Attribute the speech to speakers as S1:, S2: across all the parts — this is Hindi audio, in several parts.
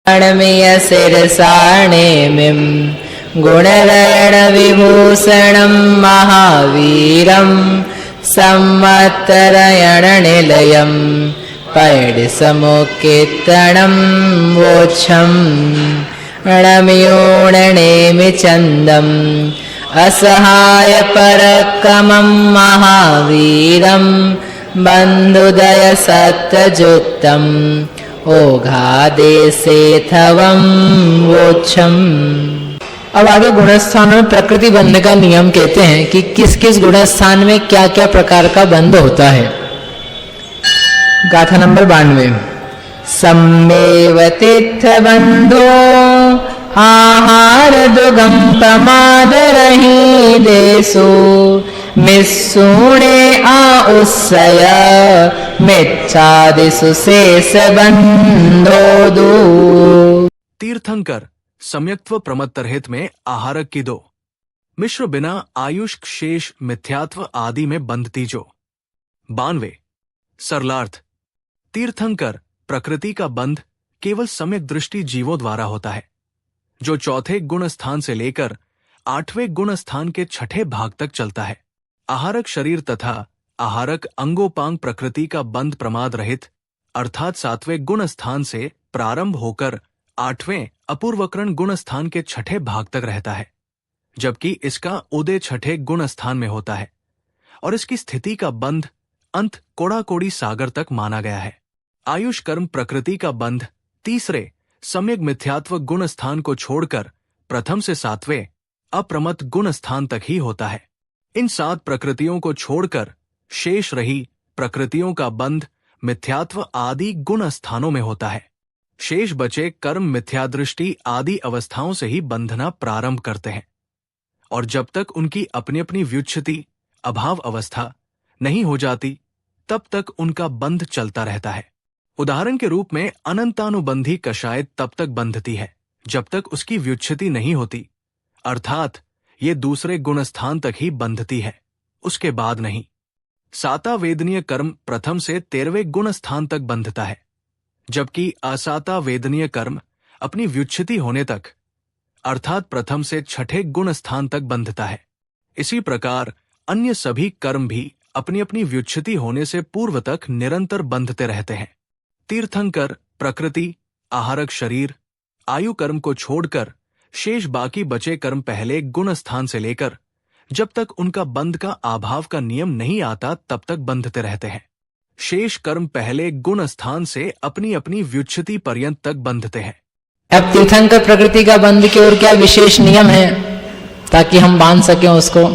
S1: णमीय शिरसाणेमिं गुणगणविभूषणं महावीरं संवत्सरयणनिलयं पैडिसमुक्कीर्तनं वोच्छं णमियोणनेमि चन्दम् असहायपरक्रमं महावीरं बन्धुदयसत्ययुक्तम् ओघादेशेथवं वोच्छम्। अब आगे गुणस्थान में प्रकृति बंध का नियम कहते हैं कि किस किस गुणस्थान में क्या क्या प्रकार का बंध होता है। गाथा नंबर 92। सम्मेव तीर्थ बंधो आहार दुगम प्रमाद रही देशो मिस्सूणे आउस्सय मिच्छादिषु शेष बंधो दो।
S2: तीर्थंकर सम्यक्त्व प्रमत्तरहित में आहारक की दो मिश्र बिना आयुष शेष मिथ्यात्व आदि में बंधती जो। 92। सरलार्थ तीर्थंकर प्रकृति का बंध केवल सम्यक दृष्टि जीवों द्वारा होता है, जो चौथे गुण स्थान से लेकर 8वें गुण स्थान के 6ठे भाग तक चलता है। आहारक शरीर तथा आहारक अंगोपांग प्रकृति का बंध प्रमाद रहित अर्थात 7वें गुण स्थान से प्रारंभ होकर 8वें अपूर्वकरण गुण स्थान के 6ठे भाग तक रहता है, जबकि इसका उदय 6ठे गुण स्थान में होता है और इसकी स्थिति का बंध अंत कोड़ाकोड़ी सागर तक माना गया है। आयुष कर्म प्रकृति का बंध तीसरे सम्यक मिथ्यात्व गुण स्थान को छोड़कर प्रथम से 7वें अप्रमत्त गुण स्थान तक ही होता है। इन 7 प्रकृतियों को छोड़कर शेष रही प्रकृतियों का बंध मिथ्यात्व आदि गुण स्थानों में होता है। शेष बचे कर्म मिथ्यादृष्टि आदि अवस्थाओं से ही बंधना प्रारंभ करते हैं और जब तक उनकी अपनी अपनी व्युच्छति अभाव अवस्था नहीं हो जाती तब तक उनका बंध चलता रहता है। उदाहरण के रूप में अनंतानुबंधी कषाय तब तक बंधती है जब तक उसकी व्युच्छति नहीं होती, अर्थात ये दूसरे गुणस्थान तक ही बंधती है, उसके बाद नहीं। साता वेदनीय कर्म प्रथम से 13वें गुण स्थान तक बंधता है, जबकि असाता वेदनीय कर्म अपनी व्युच्छति होने तक अर्थात प्रथम से 6ठे गुण स्थान तक बंधता है। इसी प्रकार अन्य सभी कर्म भी अपनी अपनी व्युच्छति होने से पूर्व तक निरंतर बंधते रहते हैं। तीर्थंकर प्रकृति आहारक शरीर आयु कर्म को छोड़कर शेष बाकी बचे कर्म पहले गुण स्थान से लेकर जब तक उनका बंध का अभाव का नियम नहीं आता तब तक बंधते रहते हैं। शेष कर्म पहले गुण स्थान से अपनी अपनी व्युच्छति पर्यंत तक बंधते हैं।
S1: अब तीर्थंकर प्रकृति का बंध की ओर क्या विशेष नियम है ताकि हम बांध सकें उसको,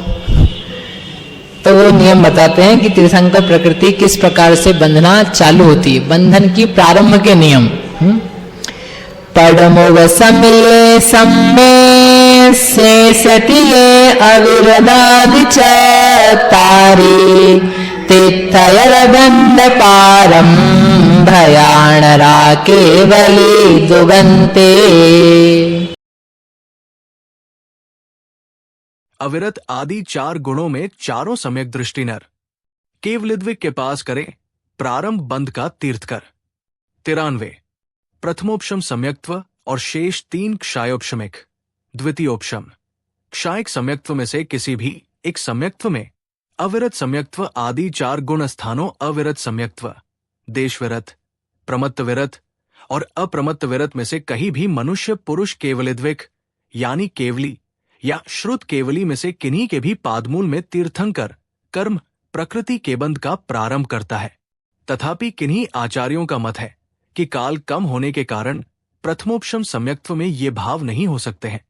S1: तो वो नियम बताते हैं कि तीर्थंकर प्रकृति किस प्रकार से बंधना चालू होती है, बंधन की प्रारंभ के नियम। पडमुग समिले सम्मे से सटिये अविरदादिचारी तीर्थयर बंध पारम भयाणरा केवली दुगंते।
S2: अविरत आदि 4 गुणों में चारों सम्यक दृष्टि नर केवलिद्विक के पास करे प्रारंभ बंध का तीर्थकर। 93। प्रथमोपशम सम्यक्त्व और शेष 3 क्षायोपशमिक द्वितीयोपशम। क्षायिक सम्यक्त्व में से किसी भी एक सम्यक्त्व में अविरत सम्यक्त्व आदि 4 गुण स्थानों अविरत सम्यक्त्व देशविरत प्रमत्त विरत और अप्रमत्त विरत में से कहीं भी मनुष्य पुरुष केवलिद्विक यानी केवली या श्रुत केवली में से किन्हीं के भी पादमूल में तीर्थंकर कर्म प्रकृति के बंध का प्रारंभ करता है। तथापि किन्हीं आचार्यों का मत है कि काल कम होने के कारण प्रथमोपशम सम्यक्त्व में ये भाव नहीं हो सकते हैं।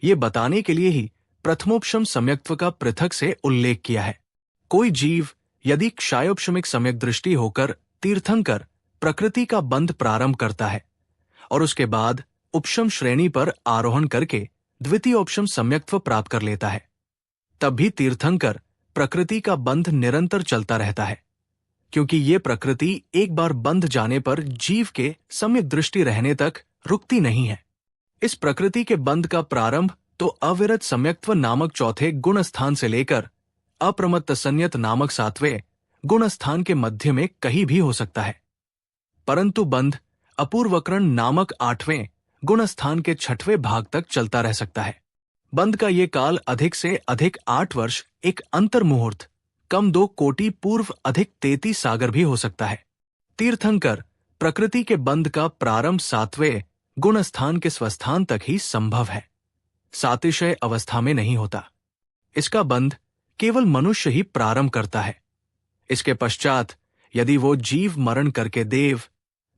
S2: ये बताने के लिए ही प्रथमोपशम सम्यक्त्व का पृथक से उल्लेख किया है। कोई जीव यदि क्षायोपशमिक सम्यक दृष्टि होकर तीर्थंकर प्रकृति का बंध प्रारंभ करता है और उसके बाद उपशम श्रेणी पर आरोहण करके द्वितीयोपशम सम्यक्त्व प्राप्त कर लेता है, तब भी तीर्थंकर प्रकृति का बंध निरंतर चलता रहता है, क्योंकि ये प्रकृति एक बार बंध जाने पर जीव के सम्यक दृष्टि रहने तक रुकती नहीं है। इस प्रकृति के बंध का प्रारंभ तो अविरत सम्यक्त्व नामक चौथे गुण स्थान से लेकर अप्रमत्त संयत नामक 7वें गुण स्थान के मध्य में कहीं भी हो सकता है, परंतु बंध अपूर्वकरण नामक 8वें गुणस्थान के 6वें भाग तक चलता रह सकता है। बंध का ये काल अधिक से अधिक 8 वर्ष, एक अंतर मुहूर्त कम 2 कोटि पूर्व अधिक 33 सागर भी हो सकता है। तीर्थंकर प्रकृति के बंध का प्रारंभ 7वें गुणस्थान के स्वस्थान तक ही संभव है, सातिशय अवस्था में नहीं होता। इसका बंध केवल मनुष्य ही प्रारंभ करता है। इसके पश्चात यदि वो जीव मरण करके देव,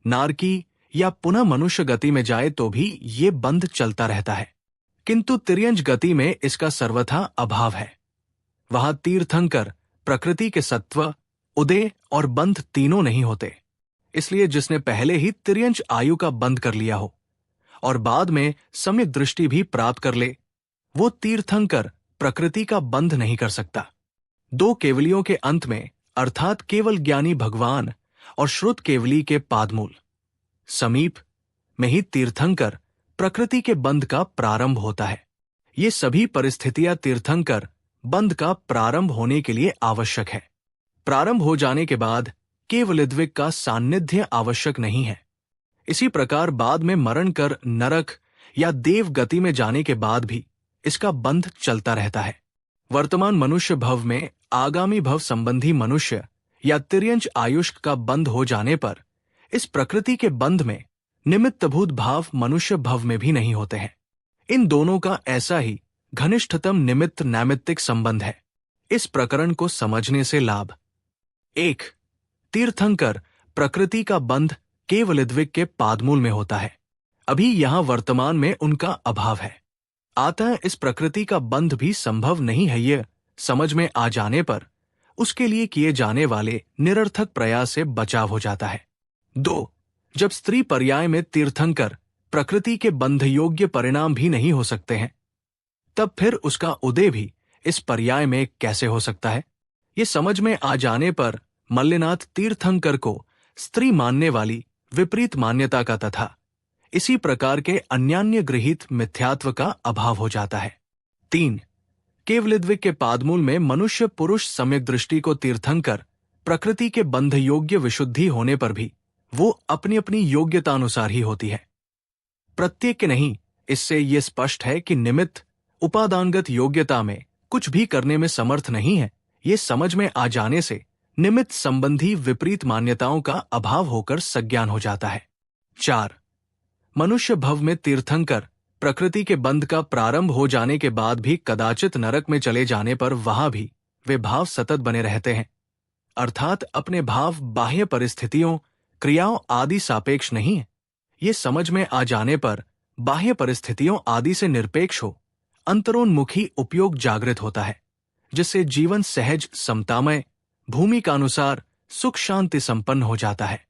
S2: नारकी या पुनः मनुष्य गति में जाए तो भी ये बंध चलता रहता है, किंतु तिर्यंज गति में इसका सर्वथा अभाव है। वहां तीर्थंकर प्रकृति के सत्व, उदय और बंध तीनों नहीं होते। इसलिए जिसने पहले ही तिर्यंज आयु का बंध कर लिया हो और बाद में सम्यक दृष्टि भी प्राप्त कर ले, वो तीर्थंकर प्रकृति का बंध नहीं कर सकता। 2 केवलियों के अंत में, अर्थात केवल ज्ञानी भगवान और श्रुत केवली के पादमूल समीप में ही तीर्थंकर प्रकृति के बंध का प्रारंभ होता है। ये सभी परिस्थितियां तीर्थंकर बंध का प्रारंभ होने के लिए आवश्यक है। प्रारंभ हो जाने के बाद केवलिद्विक का सान्निध्य आवश्यक नहीं है। इसी प्रकार बाद में मरण कर नरक या देव गति में जाने के बाद भी इसका बंध चलता रहता है। वर्तमान मनुष्य भव में आगामी भव संबंधी मनुष्य या तिर्यंच आयुष्क का बंध हो जाने पर इस प्रकृति के बंध में निमित्तभूत भाव मनुष्य भव में भी नहीं होते हैं। इन दोनों का ऐसा ही घनिष्ठतम निमित्त नैमित्तिक संबंध है। इस प्रकरण को समझने से लाभ: 1. तीर्थंकर प्रकृति का बंध केवलिद्विक के पादमूल में होता है। अभी यहां वर्तमान में उनका अभाव है, अतः इस प्रकृति का बंध भी संभव नहीं है। यह समझ में आ जाने पर उसके लिए किए जाने वाले निरर्थक प्रयास से बचाव हो जाता है। 2. जब स्त्री पर्याय में तीर्थंकर प्रकृति के बंध योग्य परिणाम भी नहीं हो सकते हैं, तब फिर उसका उदय भी इस पर्याय में कैसे हो सकता है? ये समझ में आ जाने पर मल्लिनाथ तीर्थंकर को स्त्री मानने वाली विपरीत मान्यता का तथा इसी प्रकार के अन्यान्य गृहीत मिथ्यात्व का अभाव हो जाता है। 3. केवलिद्विक के पादमूल में मनुष्य पुरुष सम्यक दृष्टि को तीर्थंकर प्रकृति के बंध योग्य विशुद्धि होने पर भी वो अपनी अपनी योग्यता अनुसार ही होती है, प्रत्येक के नहीं। इससे यह स्पष्ट है कि निमित्त उपादानगत योग्यता में कुछ भी करने में समर्थ नहीं है। ये समझ में आ जाने से निमित्त संबंधी विपरीत मान्यताओं का अभाव होकर सज्ञान हो जाता है। 4. मनुष्य भव में तीर्थंकर प्रकृति के बंध का प्रारंभ हो जाने के बाद भी कदाचित नरक में चले जाने पर वहां भी वे भाव सतत बने रहते हैं, अर्थात अपने भाव बाह्य परिस्थितियों, क्रियाओं आदि सापेक्ष नहीं है। ये समझ में आ जाने पर बाह्य परिस्थितियों आदि से निरपेक्ष हो अंतरोन्मुखी उपयोग जागृत होता है, जिससे जीवन सहज, समतामय, भूमि का अनुसार सुख शांति संपन्न हो जाता है।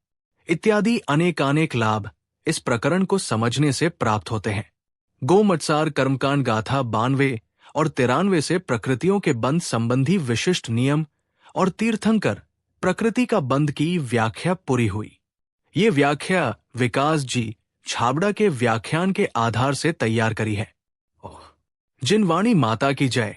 S2: इत्यादि अनेकानेक लाभ इस प्रकरण को समझने से प्राप्त होते हैं। गोमत्सार कर्मकांड गाथा 92 और 93 से प्रकृतियों के बंध संबंधी विशिष्ट नियम और तीर्थंकर प्रकृति का बंध की व्याख्या पूरी हुई। ये व्याख्या विकास जी छाबड़ा के व्याख्यान के आधार से तैयार करी है। जिनवाणी माता की जय।